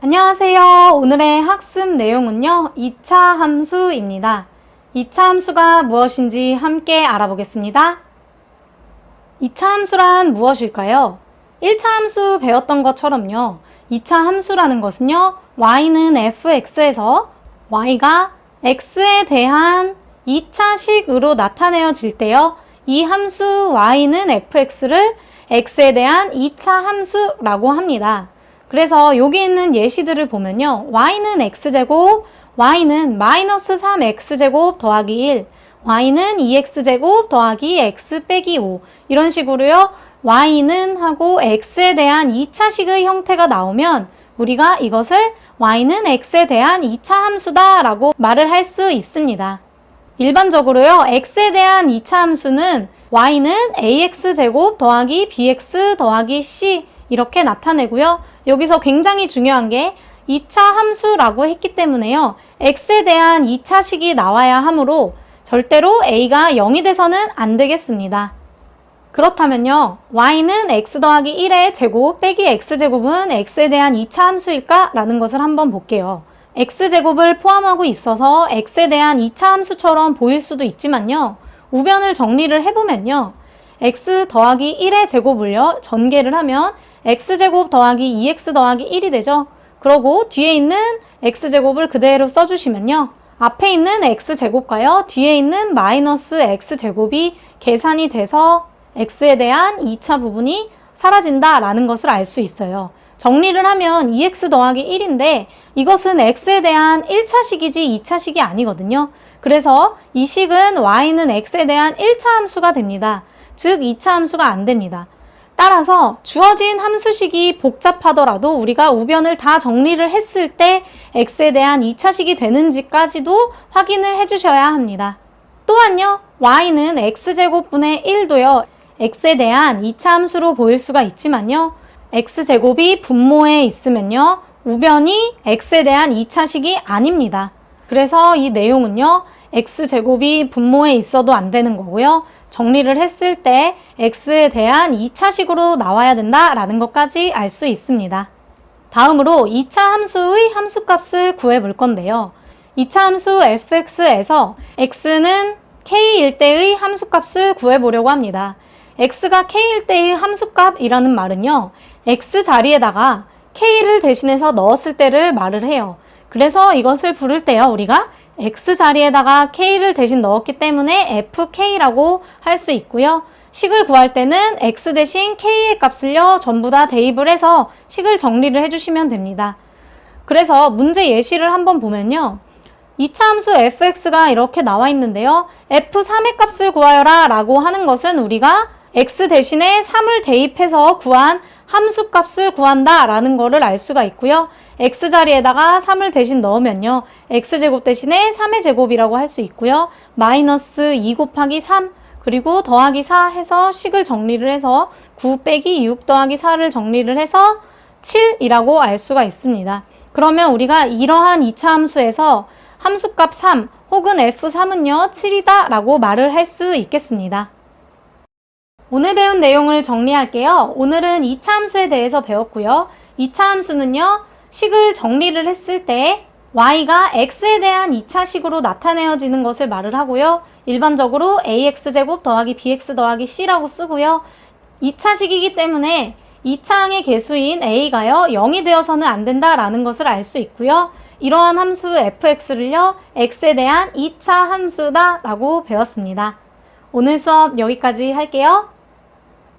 안녕하세요. 오늘의 학습 내용은요, 2차 함수입니다. 2차 함수가 무엇인지 함께 알아보겠습니다. 2차 함수란 무엇일까요? 1차 함수 배웠던 것처럼요, 2차 함수라는 것은요, y는 fx에서 y가 x에 대한 2차식으로 나타내어질 때요, 이 함수 y는 fx를 x에 대한 2차 함수라고 합니다. 그래서 여기 있는 예시들을 보면요, y는 x제곱, y는 마이너스 3x제곱 더하기 1, y는 2x제곱 더하기 x 빼기 5, 이런 식으로요, y는 하고 x에 대한 2차식의 형태가 나오면 우리가 이것을 y는 x에 대한 2차 함수다 라고 말을 할 수 있습니다. 일반적으로요, x에 대한 2차 함수는 y는 ax제곱 더하기 bx 더하기 c 이렇게 나타내고요. 여기서 굉장히 중요한 게 2차 함수라고 했기 때문에요, x에 대한 2차식이 나와야 하므로 절대로 a가 0이 돼서는 안 되겠습니다. 그렇다면요, y는 x 더하기 1의 제곱 빼기 x제곱은 x에 대한 2차 함수일까? 라는 것을 한번 볼게요. x제곱을 포함하고 있어서 x에 대한 2차 함수처럼 보일 수도 있지만요, 우변을 정리를 해보면요, x 더하기 1의 제곱을요, 전개를 하면 x제곱 더하기 2x 더하기 1이 되죠. 그러고 뒤에 있는 x제곱을 그대로 써주시면요, 앞에 있는 x제곱과요, 뒤에 있는 마이너스 x제곱이 계산이 돼서 x에 대한 2차 부분이 사라진다라는 것을 알 수 있어요. 정리를 하면 2x 더하기 1인데 이것은 x에 대한 1차식이지 2차식이 아니거든요. 그래서 이 식은 y는 x에 대한 1차 함수가 됩니다. 즉 2차 함수가 안 됩니다. 따라서 주어진 함수식이 복잡하더라도 우리가 우변을 다 정리를 했을 때 x에 대한 2차식이 되는지까지도 확인을 해주셔야 합니다. 또한요, y는 x제곱분의 1도요, x에 대한 2차 함수로 보일 수가 있지만요, x제곱이 분모에 있으면요, 우변이 x에 대한 2차식이 아닙니다. 그래서 이 내용은요, x제곱이 분모에 있어도 안 되는 거고요, 정리를 했을 때 x에 대한 2차식으로 나와야 된다라는 것까지 알 수 있습니다. 다음으로 2차 함수의 함수값을 구해볼 건데요, 2차 함수 fx에서 x는 k일 때의 함수값을 구해보려고 합니다. x가 k일 때의 함수값이라는 말은요, x 자리에다가 k를 대신해서 넣었을 때를 말을 해요. 그래서 이것을 부를 때요, 우리가 x 자리에다가 k를 대신 넣었기 때문에 fk라고 할 수 있고요. 식을 구할 때는 x 대신 k의 값을요, 전부 다 대입을 해서 식을 정리를 해주시면 됩니다. 그래서 문제 예시를 한번 보면요, 2차 함수 fx가 이렇게 나와 있는데요, f3의 값을 구하여라 라고 하는 것은 우리가 x 대신에 3을 대입해서 구한 함수값을 구한다 라는 거를 알 수가 있고요. x 자리에다가 3을 대신 넣으면요, x제곱 대신에 3의 제곱이라고 할 수 있고요. 마이너스 2 곱하기 3 그리고 더하기 4 해서 식을 정리를 해서 9 빼기 6 더하기 4를 정리를 해서 7이라고 알 수가 있습니다. 그러면 우리가 이러한 2차 함수에서 함수값 3 혹은 f3은요 7이다 라고 말을 할 수 있겠습니다. 오늘 배운 내용을 정리할게요. 오늘은 2차 함수에 대해서 배웠고요. 2차 함수는요, 식을 정리를 했을 때 y가 x에 대한 2차식으로 나타내어지는 것을 말을 하고요. 일반적으로 ax제곱 더하기 bx 더하기 c라고 쓰고요. 2차식이기 때문에 2차항의 개수인 a가요, 0이 되어서는 안 된다라는 것을 알 수 있고요. 이러한 함수 fx를요, x에 대한 2차 함수다 라고 배웠습니다. 오늘 수업 여기까지 할게요.